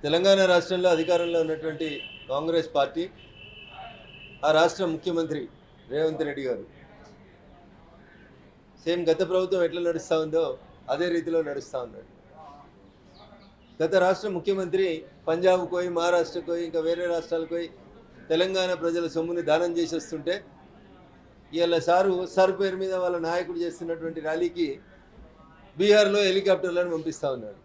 తెలంగాణ రాష్ట్రంలో అధికారంలో ఉన్నటువంటి కాంగ్రెస్ పార్టీ ఆ రాష్ట్ర ముఖ్యమంత్రి రేవంత్ రెడ్డి గారు సేమ్ గత ప్రభుత్వం ఎట్లా నడుస్తూ ఉందో అదే రీతిలో నడుస్తూ ఉన్నాడు. గత రాష్ట్ర ముఖ్యమంత్రి పంజాబ్కు పోయి మహారాష్ట్రకు పోయి ఇంకా వేరే రాష్ట్రాలకు పోయి తెలంగాణ ప్రజల సొమ్ముని దానం చేసి వస్తుంటే ఇవాళ సార్ పేరు మీద వాళ్ళ నాయకుడు చేస్తున్నటువంటి ర్యాలీకి బీహార్లో హెలికాప్టర్లను పంపిస్తూ ఉన్నాడు.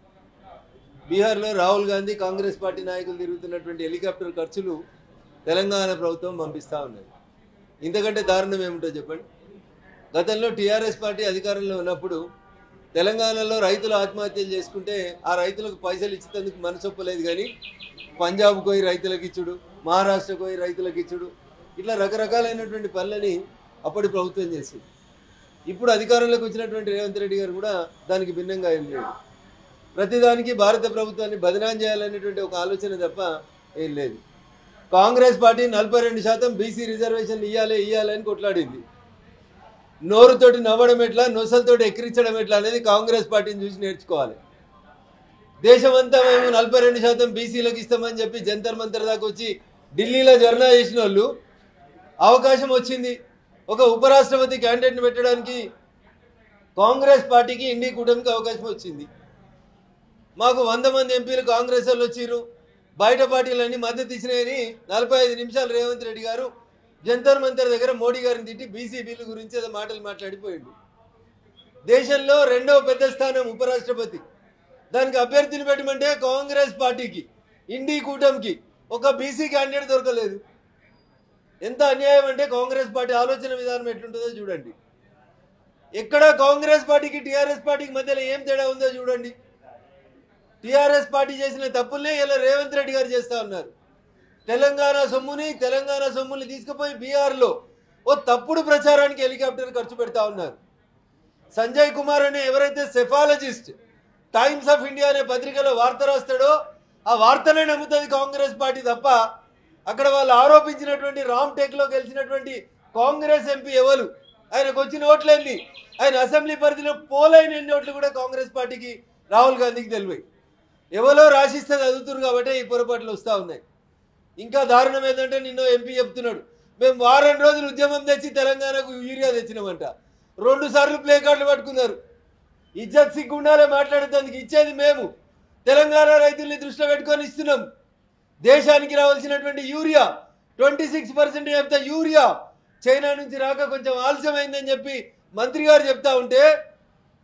బీహార్లో రాహుల్ గాంధీ కాంగ్రెస్ పార్టీ నాయకులు తిరుగుతున్నటువంటి హెలికాప్టర్ ఖర్చులు తెలంగాణ ప్రభుత్వం పంపిస్తూ ఉన్నది. ఇంతకంటే దారుణం ఏమిటో చెప్పండి. గతంలో టీఆర్ఎస్ పార్టీ అధికారంలో ఉన్నప్పుడు తెలంగాణలో రైతులు ఆత్మహత్యలు చేసుకుంటే ఆ రైతులకు పైసలు ఇచ్చేందుకు మనసొప్పలేదు, కానీ పంజాబ్కు పోయి రైతులకు ఇచ్చుడు, మహారాష్ట్రకు పోయి రైతులకు ఇచ్చుడు, ఇట్లా రకరకాలైనటువంటి పనులని అప్పటి ప్రభుత్వం చేసింది. ఇప్పుడు అధికారంలోకి వచ్చినటువంటి రేవంత్ రెడ్డి గారు కూడా దానికి భిన్నంగా ఏం లేదు. ప్రతిదానికి భారత ప్రభుత్వాన్ని బదనాం చేయాలనేటువంటి ఒక ఆలోచన తప్ప ఏం లేదు. కాంగ్రెస్ పార్టీ 42% బీసీ రిజర్వేషన్లు ఇయ్యాలని కొట్లాడింది. నోరుతోటి నవ్వడం ఎట్లా, నొసలతోటి ఎక్కిరించడం ఎట్లా అనేది కాంగ్రెస్ పార్టీని చూసి నేర్చుకోవాలి. దేశమంతా మేము 42% బీసీలకు ఇస్తామని చెప్పి జంతర్ మంతర్ దాకా వచ్చి ఢిల్లీలో ధర్నా చేసిన వాళ్ళు అవకాశం వచ్చింది. ఒక ఉపరాష్ట్రపతి క్యాండిడేట్ని పెట్టడానికి కాంగ్రెస్ పార్టీకి ఇండి కూటమికి అవకాశం వచ్చింది. మాకు 100 మంది ఎంపీలు కాంగ్రెస్ వాళ్ళు వచ్చిర్రు, బయట పార్టీలన్నీ మద్దతు ఇచ్చినాయని 45 నిమిషాలు రేవంత్ రెడ్డి గారు జంతర్ మంతర్ దగ్గర మోడీ గారిని తిట్టి బీసీ బిల్లు గురించి ఏదో మాటలు మాట్లాడిపోయిండు. దేశంలో 2వ పెద్ద స్థానం ఉపరాష్ట్రపతి, దానికి అభ్యర్థిని పెట్టమంటే కాంగ్రెస్ పార్టీకి ఇండి కూటమికి ఒక బీసీ క్యాండిడేట్ దొరకలేదు. ఎంత అన్యాయం అంటే కాంగ్రెస్ పార్టీ ఆలోచన విధానం ఎట్లుంటుందో చూడండి. ఎక్కడ కాంగ్రెస్ పార్టీకి టీఆర్ఎస్ పార్టీకి మధ్యలో ఏం తేడా ఉందో చూడండి. టీఆర్ఎస్ పార్టీ చేసిన తప్పుల్నే ఇలా రేవంత్ రెడ్డి గారు చేస్తూ ఉన్నారు. తెలంగాణ సొమ్ముని తీసుకుపోయి బీహార్లో ఓ తప్పుడు ప్రచారానికి హెలికాప్టర్ ఖర్చు పెడతా ఉన్నారు. సంజయ్ కుమార్ అనే ఎవరైతే సెఫాలజిస్ట్ టైమ్స్ ఆఫ్ ఇండియా అనే పత్రికలో వార్త రాస్తాడో ఆ వార్తనే నమ్ముతుంది కాంగ్రెస్ పార్టీ తప్ప అక్కడ వాళ్ళు ఆరోపించినటువంటి రామ్ టెక్లో గెలిచినటువంటి కాంగ్రెస్ ఎంపీ ఎవరు, ఆయనకు వచ్చిన ఓట్లన్నీ, ఆయన అసెంబ్లీ పరిధిలో పోలైన ఎన్ని ఓట్లు కూడా కాంగ్రెస్ పార్టీకి రాహుల్ గాంధీకి తెలివాయి. ఎవరో రాసిస్తే చదువుతున్నారు కాబట్టి ఈ పొరపాట్లు వస్తూ ఉన్నాయి. ఇంకా దారుణం ఏంటంటే నిన్న ఎంపీ చెప్తున్నాడు, మేము వారం రోజులు ఉద్యమం తెచ్చి తెలంగాణకు యూరియా తెచ్చినామంట. 2 సార్లు ప్లే కార్డులు పట్టుకున్నారు. ఇజ్జత్ సిగ్గుండాలే మాట్లాడేందుకు ఇచ్చేది మేము తెలంగాణ రైతుల్ని దృష్టిలో పెట్టుకొని ఇస్తున్నాం. దేశానికి రావాల్సినటువంటి యూరియా 26% చెప్తా యూరియా చైనా నుంచి రాక కొంచెం ఆలస్యమైందని చెప్పి మంత్రి గారు చెప్తా ఉంటే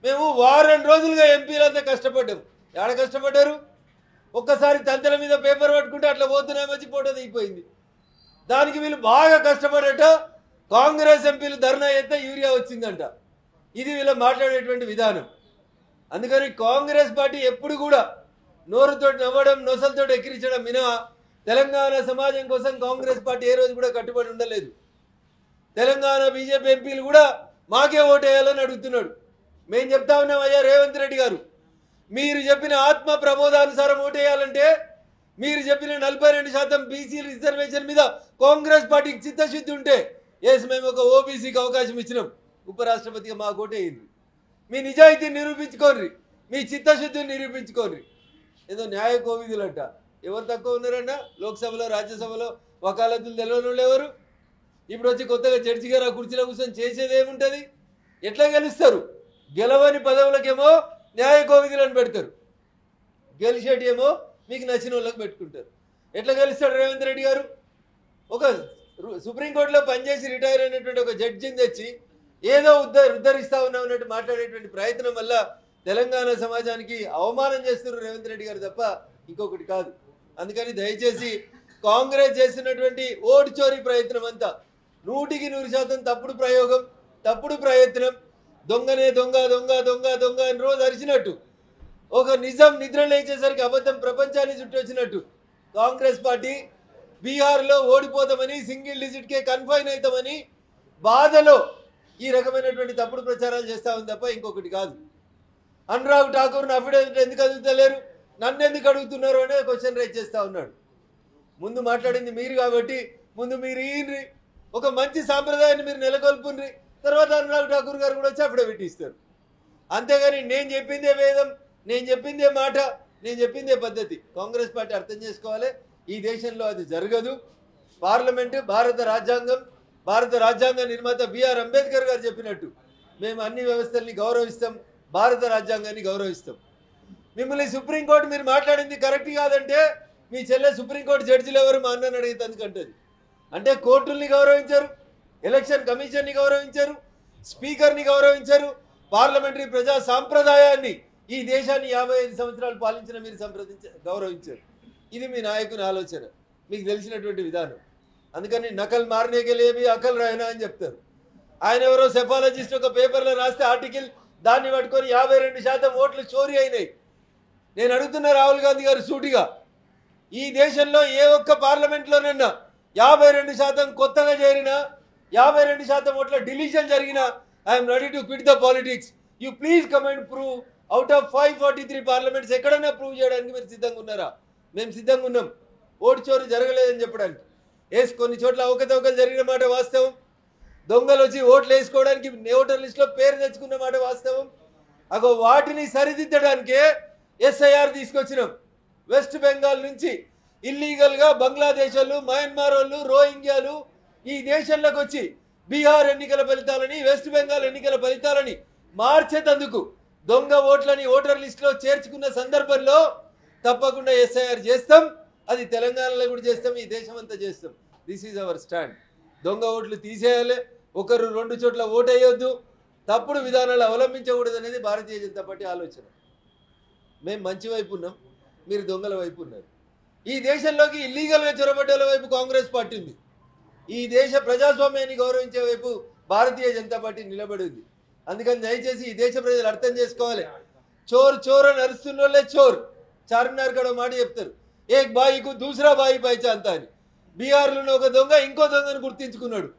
మేము వారం రోజులుగా ఎంపీలంతా కష్టపడ్డాం. ఎక్కడ కష్టపడ్డారు? ఒక్కసారి తంతల మీద పేపర్ పట్టుకుంటే అట్లా పోతున్నాయి వచ్చి ఫోటో దిగిపోయింది. దానికి వీళ్ళు బాగా కష్టపడట కాంగ్రెస్ ఎంపీలు ధర్నా చేస్తే యూరియా వచ్చిందంట. ఇది వీళ్ళు మాట్లాడేటువంటి విధానం. అందుకని కాంగ్రెస్ పార్టీ ఎప్పుడు కూడా నోరుతో నవ్వడం, నొసలతో ఎక్కిరించడం మినహా తెలంగాణ సమాజం కోసం కాంగ్రెస్ పార్టీ ఏ రోజు కూడా కట్టుబడి ఉండలేదు. తెలంగాణ బీజేపీ ఎంపీలు కూడా మాకే ఓటేయాలని అడుగుతున్నాడు. మేము చెప్తా ఉన్నాం, అయ్యా రేవంత్ రెడ్డి గారు, మీరు చెప్పిన ఆత్మ ప్రబోధానుసారం ఓటేయాలంటే మీరు చెప్పిన 42% బీసీ రిజర్వేషన్ మీద కాంగ్రెస్ పార్టీకి చిత్తశుద్ధి ఉంటే మేము ఒక ఓబీసీకి అవకాశం ఇచ్చినాం, ఉపరాష్ట్రపతిగా మాకు ఓటేయండి. మీ నిజాయితీని నిరూపించుకోండి, మీ చిత్తశుద్ధిని నిరూపించుకోండి. ఏదో న్యాయ కోవిధులంట. ఎవరు తక్కువ ఉన్నారన్న లోక్సభలో రాజ్యసభలో వకాలతులు తెలియని వాళ్ళు ఎవరు? ఇప్పుడు వచ్చి కొత్తగా జడ్జి గారు ఆ కుర్చీలో కూర్చొని చేసేది ఏముంటుంది? ఎట్లా గెలుస్తారు? గెలవని పదవులకేమో న్యాయ కోవిధులను పెడతారు, గెలిచేటి ఏమో మీకు నచ్చిన వాళ్ళకి పెట్టుకుంటారు. ఎట్లా గెలుస్తాడు రేవంత్ రెడ్డి గారు? ఒక సుప్రీంకోర్టులో పనిచేసి రిటైర్ అయినటువంటి ఒక జడ్జిని తెచ్చి ఏదో ఉద్ధరిస్తా ఉన్నట్టు మాట్లాడేటువంటి ప్రయత్నం వల్ల తెలంగాణ సమాజానికి అవమానం చేస్తున్నారు రేవంత్ రెడ్డి గారు తప్ప ఇంకొకటి కాదు. అందుకని దయచేసి కాంగ్రెస్ చేస్తున్నటువంటి ఓటు చోరీ ప్రయత్నం అంతా 100% తప్పుడు ప్రయోగం, తప్పుడు ప్రయత్నం. దొంగనే దొంగ దొంగ దొంగ దొంగ అని రోజు అరిచినట్టు, ఒక నిజం నిద్ర లేచేసరికి అబద్ధం ప్రపంచాన్ని చుట్టొచ్చినట్టు కాంగ్రెస్ పార్టీ బీహార్లో ఓడిపోతామని, సింగిల్ డిజిట్కే కన్ఫైన్ అవుతామని బాధలో ఈ రకమైనటువంటి తప్పుడు ప్రచారాలు చేస్తూ ఉంది తప్ప ఇంకొకటి కాదు. అనురాగ్ ఠాకూర్ని అఫిడవిట్ ఎందుకు అడుగుతలేరు, నన్ను ఎందుకు అడుగుతున్నారు అనే క్వశ్చన్ రైజ్ చేస్తూ ఉన్నాడు. ముందు మాట్లాడింది మీరు కాబట్టి ముందు మీరు ఈయనరి ఒక మంచి సాంప్రదాయాన్ని మీరు నెలకొల్పుండ్రి, తర్వాత అనురాగ్ ఠాకూర్ గారు కూడా వచ్చి అఫిడవిట్ ఇస్తారు. అంతేగాని నేను చెప్పిందే వేదం, నేను చెప్పిందే మాట, నేను చెప్పిందే పద్ధతి. కాంగ్రెస్ పార్టీ అర్థం చేసుకోవాలి, ఈ దేశంలో అది జరగదు. పార్లమెంటు భారత రాజ్యాంగ నిర్మాత బిఆర్ అంబేద్కర్ గారు చెప్పినట్టు మేము అన్ని వ్యవస్థల్ని గౌరవిస్తాం, భారత రాజ్యాంగాన్ని గౌరవిస్తాం. మిమ్మల్ని సుప్రీంకోర్టు మీరు మాట్లాడింది కరెక్ట్ కాదంటే మీ చెల్లె సుప్రీంకోర్టు జడ్జిలు ఎవరు మా అన్నని అడిగేందుకంటది. అంటే కోర్టుల్ని గౌరవించారు, ఎలక్షన్ కమిషన్ని గౌరవించారు, స్పీకర్ని గౌరవించారు, పార్లమెంటరీ ప్రజా సాంప్రదాయాన్ని ఈ దేశాన్ని 55 సంవత్సరాలు పాలించిన మీరు గౌరవించారు. ఇది మీ నాయకుని ఆలోచన, మీకు తెలిసినటువంటి విధానం. అందుకని నకల్ మారనేకెళ్ళేవి అకల్ రాయనా అని చెప్తారు. ఆయన ఎవరో సెఫాలజిస్ట్ ఒక పేపర్లో రాస్తే ఆర్టికల్, దాన్ని పట్టుకొని 52% ఓట్లు చోరీ అయినాయి. నేను అడుగుతున్నా రాహుల్ గాంధీ గారు సూటిగా, ఈ దేశంలో ఏ ఒక్క పార్లమెంట్లోనన్నా 52% కొత్తగా చేరినా 52% ఓట్ల డిలీషన్ జరిగినా I'm ready to quit the politics. You please come and prove out of 543 parliaments ఎక్కడైనా ప్రూవ్ చేయడానికి మీరు సిద్ధంగా ఉన్నారా? మేము సిద్ధంగా ఉన్నాం. ఓటు చోరీ జరగలేదని చెప్పడానికి. కొన్ని చోట్ల అవకతవకలు జరిగిన మాట వాస్తవం. దొంగలు వచ్చి ఓట్లు వేసుకోవడానికి ఓటర్ లిస్టులో పేరు తెచ్చుకున్న మాట వాస్తవం. అగో వాటిని సరిదిద్దడానికే ఎస్ఐఆర్ తీసుకొచ్చినాం. వెస్ట్ బెంగాల్ నుంచి ఇల్లీగల్గా బంగ్లాదేశ్ వాళ్ళు, మయన్మార్ వాళ్ళు, రోహింగ్యాలు ఈ దేశంలోకి వచ్చి బీహార్ ఎన్నికల ఫలితాలని, వెస్ట్ బెంగాల్ ఎన్నికల ఫలితాలని మార్చేందుకు దొంగ ఓట్లని ఓటర్ లిస్టులో చేర్చుకున్న సందర్భంలో తప్పకుండా ఎస్ఐఆర్ చేస్తాం. అది తెలంగాణలో కూడా చేస్తాం, ఈ దేశం అంతా చేస్తాం. This is our stand. దొంగ ఓట్లు తీసేయాలి, ఒకరు 2 చోట్ల ఓటు వేయొద్దు, తప్పుడు విధానాలు అవలంబించకూడదు అనేది భారతీయ జనతా పార్టీ ఆలోచన. మేము మంచి వైపు ఉన్నాం, మీరు దొంగల వైపు ఉన్నారు. ఈ దేశంలోకి ఇల్లీగల్గా చొరబడ్డల వైపు కాంగ్రెస్ పార్టీ ఉంది. ఈ దేశ ప్రజాస్వామ్యాన్ని గౌరవించే వైపు భారతీయ జనతా పార్టీ నిలబడి ఉంది. అందుకని దయచేసి ఈ దేశ ప్రజలు అర్థం చేసుకోవాలి. చోర్ అని అరుస్తున్న వాళ్ళే చోర్. చార్మినార్ కాడ మాట చెప్తారు, ఏక్ బాయికు దూసరా బాయి పైచాంతా అని. బీహార్లో ఒక దొంగ ఇంకో దొంగను గుర్తించుకున్నాడు.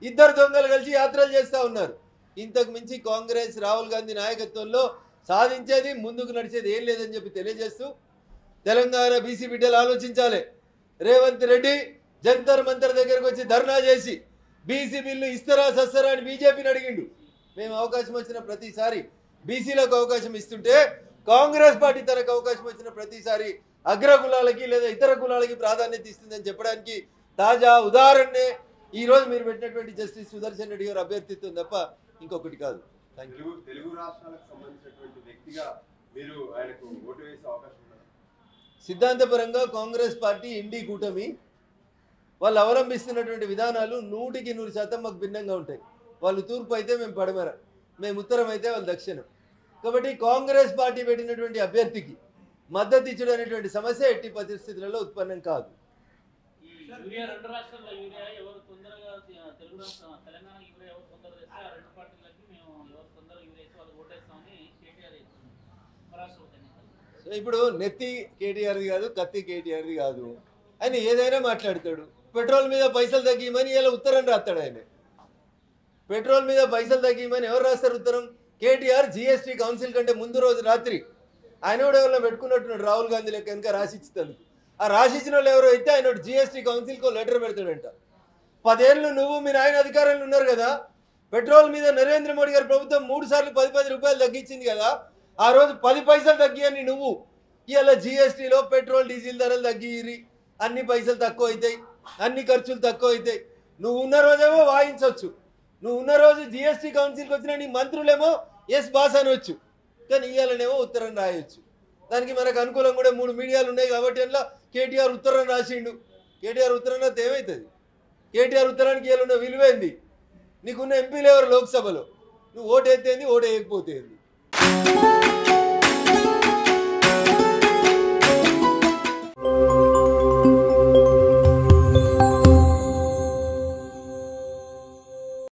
2 దొంగలు కలిసి యాత్రలు చేస్తూ ఉన్నారు. ఇంతకు మించి కాంగ్రెస్ రాహుల్ గాంధీ నాయకత్వంలో సాధించేది, ముందుకు నడిచేది ఏం లేదని చెప్పి తెలియజేస్తూ, తెలంగాణ బీసీ బిడ్డలు ఆలోచించాలి. రేవంత్ రెడ్డి జంతర్ మంతర్ దగ్గరకు వచ్చి ధర్నా చేసి బీసీ బిల్లు ఇస్తారా సస్తారా అని బీజేపీని అడిగిండు. మేము అవకాశం వచ్చిన ప్రతిసారి బీసీలకు అవకాశం ఇస్తుంటే కాంగ్రెస్ పార్టీ తనకు అవకాశం వచ్చిన ప్రతిసారి అగ్రకులాలకి లేదా ఇతర కులాలకి ప్రాధాన్యత ఇస్తుందని చెప్పడానికి తాజా ఉదాహరణే ఈరోజు మీరు పెట్టినటువంటి జస్టిస్ సుదర్శన్ రెడ్డి గారు అభ్యర్థిత్వం తప్ప ఇంకొకటి కాదు. తెలుగు రాష్ట్రాలకు సంబంధించినటువంటి వ్యక్తిగా మీరు ఆయనకు ఓటు వేసే అవకాశం ఉందా? సిద్ధాంతపరంగా కాంగ్రెస్ పార్టీ ఇండి కూటమి వాళ్ళు అవలంబిస్తున్నటువంటి విధానాలు 100% మాకు భిన్నంగా ఉంటాయి. వాళ్ళు తూర్పు అయితే మేము పడమర, మేము ఉత్తరం అయితే వాళ్ళు దక్షిణం. కాబట్టి కాంగ్రెస్ పార్టీ పెట్టినటువంటి అభ్యర్థికి మద్దతు ఇచ్చడం అనేటువంటి సమస్య ఎట్టి పరిస్థితులలో ఉత్పన్నం కాదు. ఇప్పుడు నెత్తి కేటీఆర్ది కాదు, కత్తి కేటీఆర్ది కాదు. ఆయన ఏదైనా మాట్లాడతాడు. పెట్రోల్ మీద పైసలు తగ్గిమని ఇలా ఉత్తరం రాస్తాడు. ఆయన పెట్రోల్ మీద పైసలు తగ్గిమని ఎవరు రాస్తారు ఉత్తరం? కేటీఆర్ జిఎస్టీ కౌన్సిల్ కంటే ముందు రోజు రాత్రి ఆయన కూడా ఎవరైనా పెట్టుకున్నట్టున్నాడు, రాహుల్ గాంధీ లెక్క కనుక రాసిచ్చుతాను. ఆ రాసిచ్చిన వాళ్ళు ఎవరో అయితే ఆయన జిఎస్టీ కౌన్సిల్కి లెటర్ పెడతాడంట. 10 ఏళ్ళు నువ్వు మీరు ఆయన అధికారంలో ఉన్నారు కదా, పెట్రోల్ మీద నరేంద్ర మోడీ గారి ప్రభుత్వం 3 సార్లు 10 రూపాయలు తగ్గించింది కదా, ఆ రోజు 10 పైసలు తగ్గియని నువ్వు ఇవాళ జిఎస్టీలో పెట్రోల్ డీజిల్ ధరలు తగ్గిరి, అన్ని పైసలు తక్కువ అవుతాయి, అన్ని ఖర్చులు తక్కువ అవుతాయి. నువ్వు ఉన్న రోజేమో వాయించవచ్చు, నువ్వు ఉన్న రోజు జిఎస్టీ కౌన్సిల్కి వచ్చిన నీ మంత్రులేమో ఎస్ బాస్ అనవచ్చు, కానీ ఇవాళనేమో ఉత్తరం రాయొచ్చు. దానికి మనకు అనుకూలం కూడా 3 మీడియాలు ఉన్నాయి కాబట్టి అందులో కేటీఆర్ ఉత్తరం రాసిండు. కేటీఆర్ ఉత్తరం రాస్తే ఏమవుతుంది? కేటీఆర్ ఉత్తరానికి ఇవాళ ఉన్న విలువైంది. నీకున్న ఎంపీలు ఎవరు లోక్సభలో? నువ్వు ఓటు ఎత్తేంది, ఓటు వేయకపోతేంది.